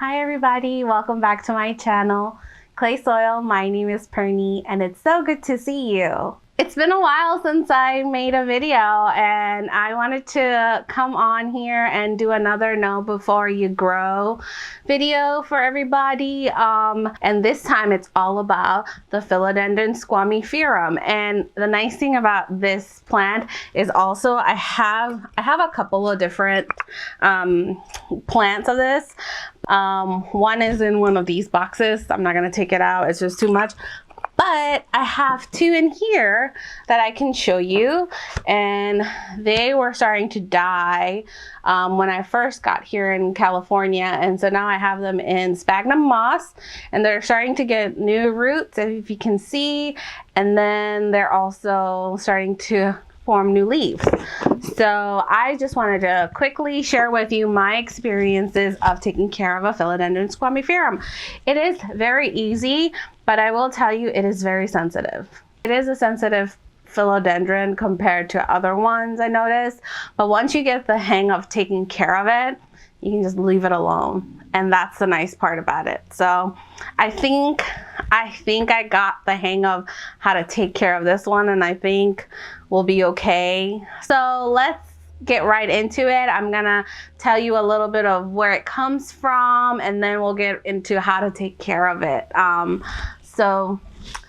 Hi everybody, welcome back to my channel, Clay Soil. My name is Purny and it's so good to see you. It's been a while since I made a video and I wanted to come on here and do another Know Before You Grow video for everybody. And this time it's all about the Philodendron Squamiferum. And the nice thing about this plant is also I have a couple of different plants of this. One is in one of these boxes. I'm not gonna take it out, it's just too much. But I have two in here that I can show you, and they were starting to die when I first got here in California, and so now I have them in sphagnum moss, and they're starting to get new roots, if you can see, and then they're also starting to form new leaves. So I just wanted to quickly share with you my experiences of taking care of a Philodendron Squamiferum. It is very easy, but I will tell you it is very sensitive. It is a sensitive philodendron compared to other ones I noticed, but once you get the hang of taking care of it, you can just leave it alone. And that's the nice part about it. So I think I got the hang of how to take care of this one, and I think we'll be okay. So let's get right into it. I'm gonna tell you a little bit of where it comes from, and then we'll get into how to take care of it. So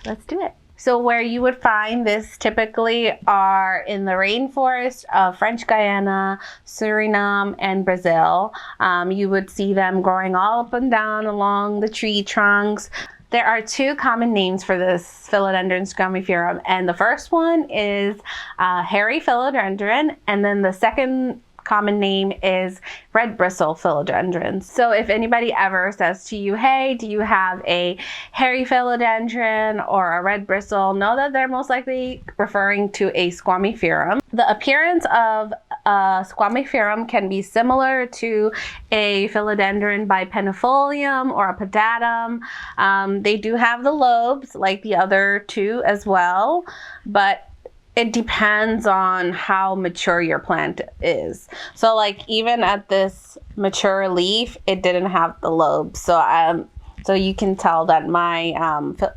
let's do it. So where you would find this typically are in the rainforest of French Guiana, Suriname, and Brazil. You would see them growing all up and down along the tree trunks. There are two common names for this Philodendron Squamiferum, and the first one is hairy philodendron, and then the second common name is red bristle philodendrons. So if anybody ever says to you, hey, do you have a hairy philodendron or a red bristle, know that they're most likely referring to a Squamiferum. The appearance of a Squamiferum can be similar to a Philodendron bipennifolium or a pedatum. They do have the lobes like the other two as well, but it depends on how mature your plant is. So like even at this mature leaf, it didn't have the lobes. So you can tell that my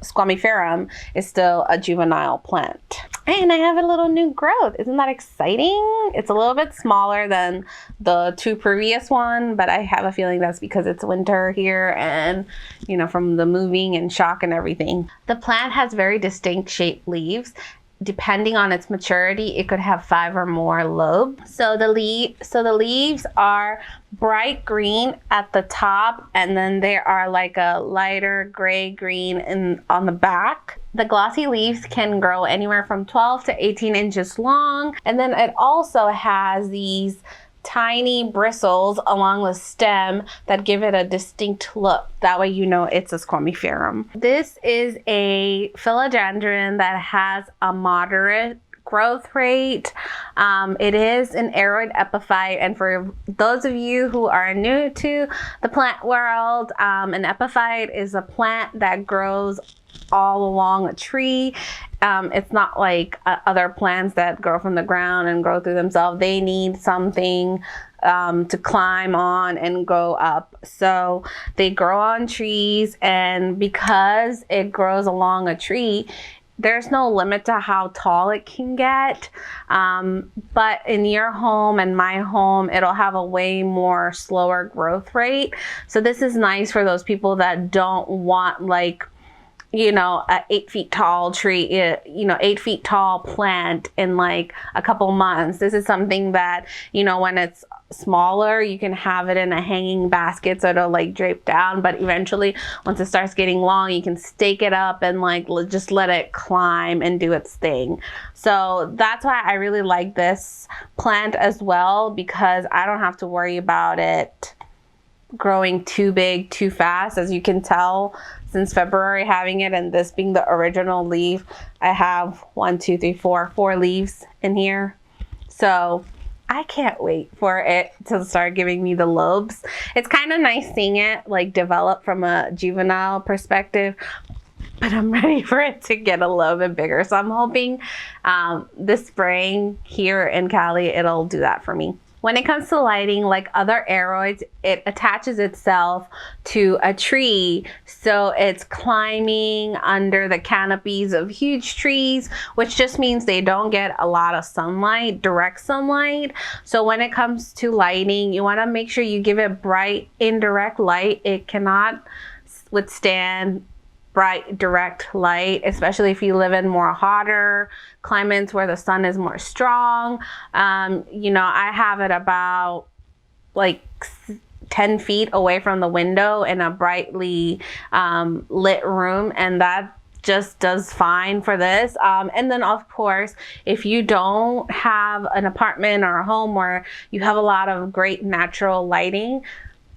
Squamiferum is still a juvenile plant. And I have a little new growth. Isn't that exciting? It's a little bit smaller than the two previous one, but I have a feeling that's because it's winter here and, you know, from the moving and shock and everything. The plant has very distinct shaped leaves. Depending on its maturity, it could have 5 or more lobes. So the leaves are bright green at the top, and then they are like a lighter gray green on the back. The glossy leaves can grow anywhere from 12 to 18 inches long, and then it also has these tiny bristles along the stem that give it a distinct look. That way you know it's a Squamiferum. This is a philodendron that has a moderate growth rate. It is an aroid epiphyte, and for those of you who are new to the plant world, an epiphyte is a plant that grows all along a tree. It's not like other plants that grow from the ground and grow through themselves. They need something to climb on and go up. So they grow on trees, and because it grows along a tree, there's no limit to how tall it can get. But in your home and my home, it'll have a way more slower growth rate. So this is nice for those people that don't want like, you know, a 8 feet tall tree, you know, 8 feet tall plant in like a couple months. This is something that, you know, when it's smaller, you can have it in a hanging basket so it'll like drape down, but eventually once it starts getting long, you can stake it up and like just let it climb and do its thing. So that's why I really like this plant as well, because I don't have to worry about it growing too big too fast. As you can tell, since February having it and this being the original leaf, I have 4 leaves in here. So I can't wait for it to start giving me the lobes. It's kind of nice seeing it like develop from a juvenile perspective, but I'm ready for it to get a little bit bigger. So I'm hoping this spring here in Cali, it'll do that for me. When it comes to lighting, like other aeroids, it attaches itself to a tree. So it's climbing under the canopies of huge trees, which just means they don't get a lot of sunlight, direct sunlight. So when it comes to lighting, you want to make sure you give it bright, indirect light. It cannot withstand bright direct light, especially if you live in more hotter climates where the sun is more strong. You know, I have it about like 10 feet away from the window in a brightly lit room, and that just does fine for this. And then of course, if you don't have an apartment or a home where you have a lot of great natural lighting,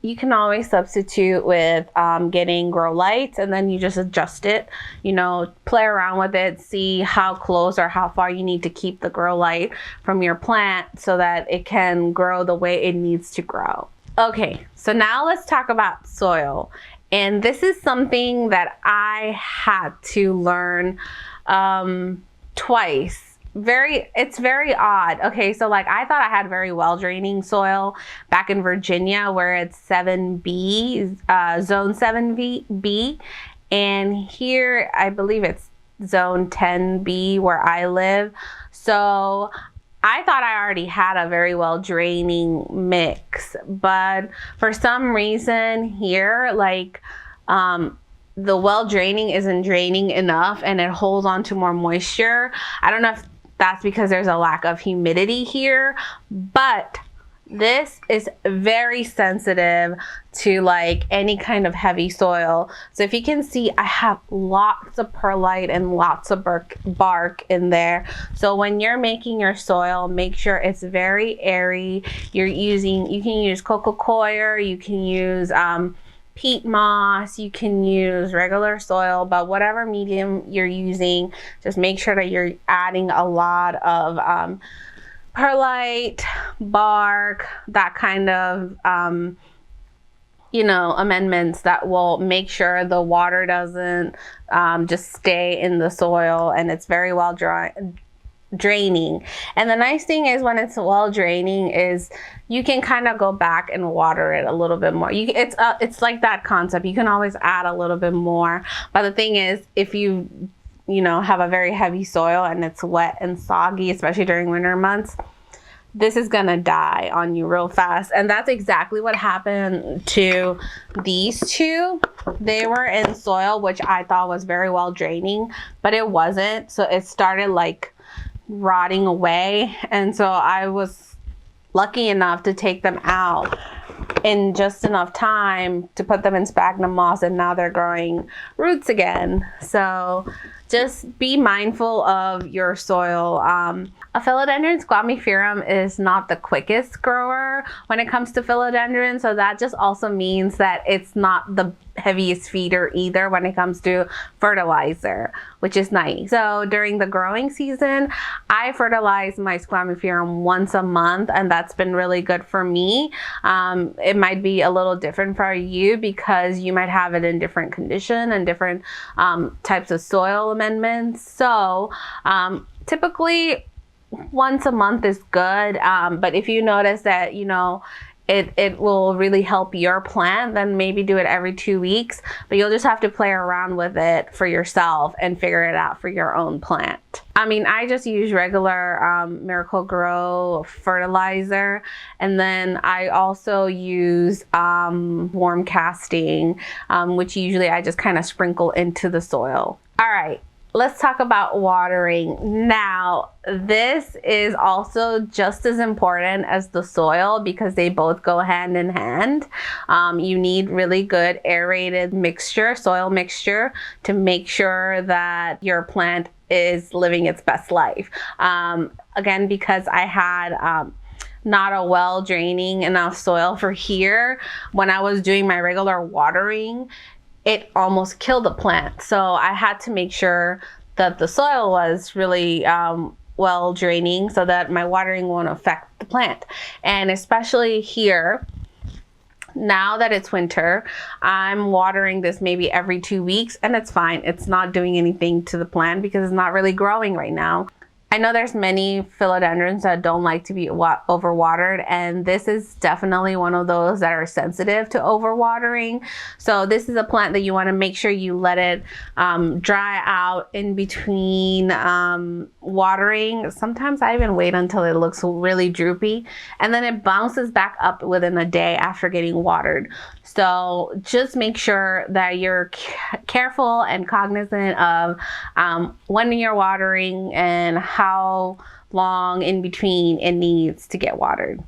you can always substitute with getting grow lights, and then you just adjust it, you know, play around with it, see how close or how far you need to keep the grow light from your plant so that it can grow the way it needs to grow. Okay, so now let's talk about soil. And this is something that I had to learn twice. It's very odd. Okay, so like I thought I had very well draining soil back in Virginia where it's 7B, zone 7B, and here I believe it's zone 10B where I live. So I thought I already had a very well draining mix, but for some reason here, like the well draining isn't draining enough and it holds on to more moisture. I don't know if that's because there's a lack of humidity here, but this is very sensitive to like any kind of heavy soil. So if you can see, I have lots of perlite and lots of bark in there. So when you're making your soil, make sure it's very airy. You can use coco coir, you can use peat moss, you can use regular soil, but whatever medium you're using, just make sure that you're adding a lot of perlite, bark, that kind of you know, amendments that will make sure the water doesn't just stay in the soil, and it's very well draining. And the nice thing is when it's well draining is you can kind of go back and water it a little bit more. It's like that concept. You can always add a little bit more. But the thing is, if you know, have a very heavy soil and it's wet and soggy, especially during winter months, this is gonna die on you real fast. And that's exactly what happened to these two. They were in soil which I thought was very well draining, but it wasn't. So it started like rotting away, and so I was lucky enough to take them out in just enough time to put them in sphagnum moss, and now they're growing roots again. So just be mindful of your soil. A Philodendron Squamiferum is not the quickest grower when it comes to philodendron, so that just also means that it's not the heaviest feeder either when it comes to fertilizer, which is nice. So during the growing season, I fertilize my Squamiferum once a month, and that's been really good for me. It might be a little different for you because you might have it in different condition and different types of soil amendments. So typically once a month is good, but if you notice that, you know, it will really help your plant, then maybe do it every 2 weeks, but you'll just have to play around with it for yourself and figure it out for your own plant. I mean, I just use regular Miracle-Gro fertilizer, and then I also use warm casting, which usually I just kind of sprinkle into the soil. All right. Let's talk about watering. Now, this is also just as important as the soil because they both go hand in hand. You need really good aerated mixture, soil mixture, to make sure that your plant is living its best life. Again, because I had not a well draining enough soil for here, when I was doing my regular watering, it almost killed the plant. So I had to make sure that the soil was really well draining so that my watering won't affect the plant. And especially here, now that it's winter, I'm watering this maybe every 2 weeks, and it's fine. It's not doing anything to the plant because it's not really growing right now. I know there's many philodendrons that don't like to be overwatered, and this is definitely one of those that are sensitive to overwatering. So this is a plant that you want to make sure you let it dry out in between watering. Sometimes I even wait until it looks really droopy, and then it bounces back up within a day after getting watered. So just make sure that you're careful and cognizant of when you're watering and how long in between it needs to get watered.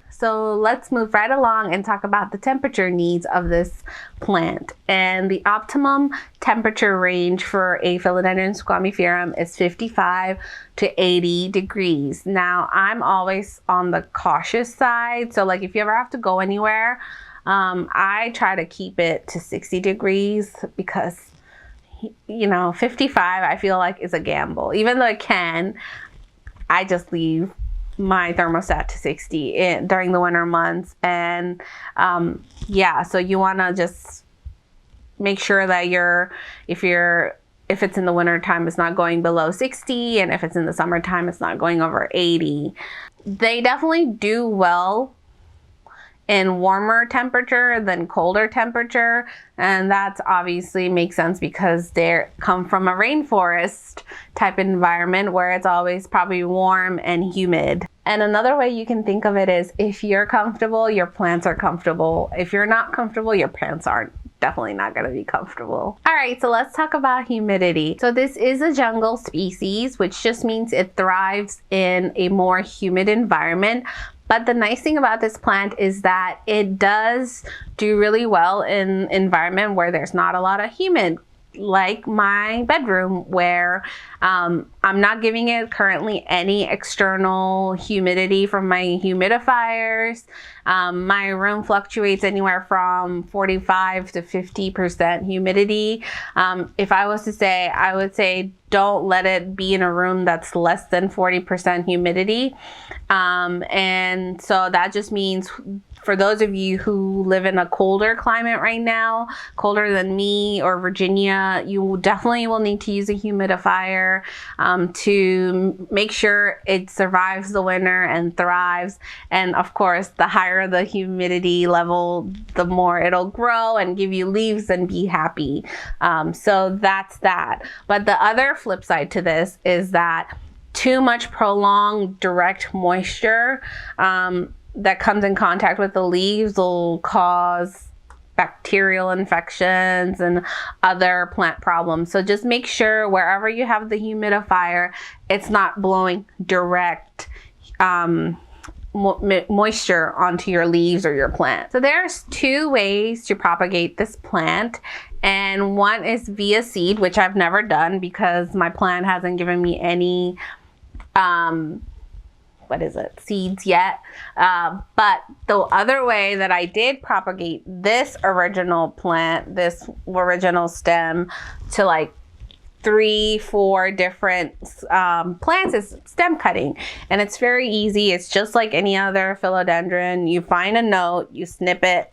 So let's move right along and talk about the temperature needs of this plant. And the optimum temperature range for a Philodendron Squamiferum is 55 to 80 degrees. Now, I'm always on the cautious side. So like if you ever have to go anywhere, I try to keep it to 60 degrees because, you know, 55 I feel like is a gamble. Even though it can, I just leave my thermostat to 60 during the winter months. And yeah, so you want to just make sure that if it's in the winter time, it's not going below 60, and if it's in the summertime, it's not going over 80. They definitely do well in warmer temperature than colder temperature, and that's obviously makes sense because they come from a rainforest type environment where it's always probably warm and humid. And another way you can think of it is if you're comfortable, your plants are comfortable. If you're not comfortable, your plants aren't definitely not going to be comfortable. All right, so let's talk about humidity. So this is a jungle species, which just means it thrives in a more humid environment. But the nice thing about this plant is that it does do really well in an environment where there's not a lot of humid, like my bedroom, where I'm not giving it currently any external humidity from my humidifiers. My room fluctuates anywhere from 45 to 50% humidity. If I was to say, I would say don't let it be in a room that's less than 40% humidity. And so that just means for those of you who live in a colder climate right now, colder than me or Virginia, you definitely will need to use a humidifier to make sure it survives the winter and thrives. And of course, the higher the humidity level, the more it'll grow and give you leaves and be happy. So that's that. But the other flip side to this is that too much prolonged direct moisture that comes in contact with the leaves will cause bacterial infections and other plant problems. So just make sure wherever you have the humidifier, it's not blowing direct moisture onto your leaves or your plant. So there's two ways to propagate this plant. And one is via seed, which I've never done because my plant hasn't given me any seeds yet. But the other way that I did propagate this original plant, this original stem, to like 3-4 different plants is stem cutting. And it's very easy. It's just like any other philodendron. You find a note, you snip it,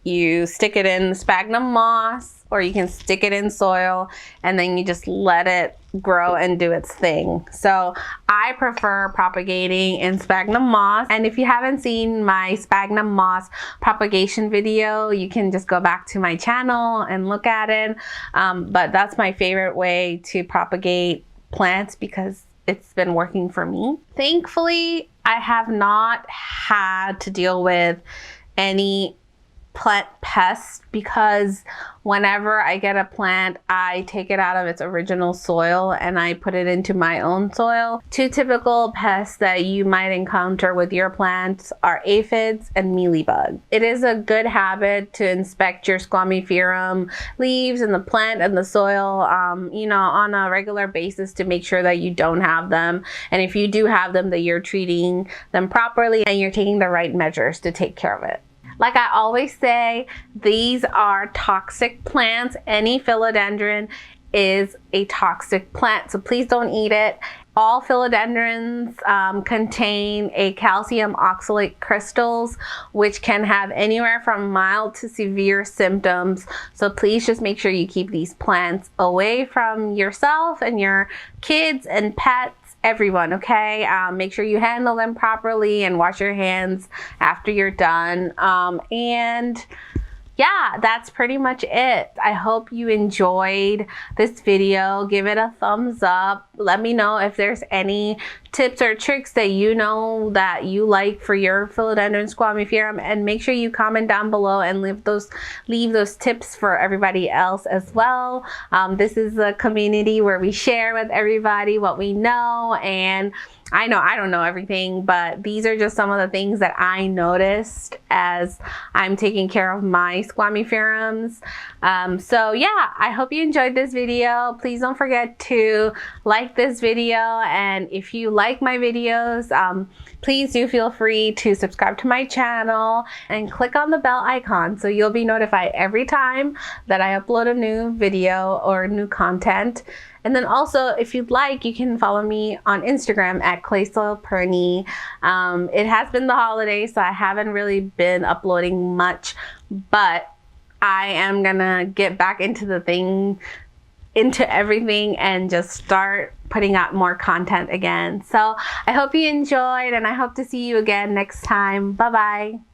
you stick it in sphagnum moss, or you can stick it in soil, and then you just let it grow and do its thing. So I prefer propagating in sphagnum moss. And if you haven't seen my sphagnum moss propagation video, you can just go back to my channel and look at it. But that's my favorite way to propagate plants because it's been working for me. Thankfully, I have not had to deal with any plant pests because whenever I get a plant, I take it out of its original soil and I put it into my own soil. Two typical pests that you might encounter with your plants are aphids and mealybug. It is a good habit to inspect your Squamiferum leaves and the plant and the soil, on a regular basis to make sure that you don't have them. And if you do have them, that you're treating them properly and you're taking the right measures to take care of it. Like I always say, these are toxic plants. Any philodendron is a toxic plant, so please don't eat it. All philodendrons contain a calcium oxalate crystals, which can have anywhere from mild to severe symptoms. So please just make sure you keep these plants away from yourself and your kids and pets everyone, okay? Make sure you handle them properly and wash your hands after you're done. And yeah, that's pretty much it. I hope you enjoyed this video. Give it a thumbs up. Let me know if there's any tips or tricks that you know that you like for your Philodendron Squamiferum, and make sure you comment down below and leave those tips for everybody else as well. This is a community where we share with everybody what we know, and I know I don't know everything, but these are just some of the things that I noticed as I'm taking care of my Squamiferums. So yeah, I hope you enjoyed this video. Please don't forget to like this video, and if you like my videos, please do feel free to subscribe to my channel and click on the bell icon so you'll be notified every time that I upload a new video or new content. And then also, if you'd like, you can follow me on Instagram at Purny. It has been the holidays, so I haven't really been uploading much, but I am gonna get back into everything and just start putting out more content again. So I hope you enjoyed, and I hope to see you again next time. Bye bye.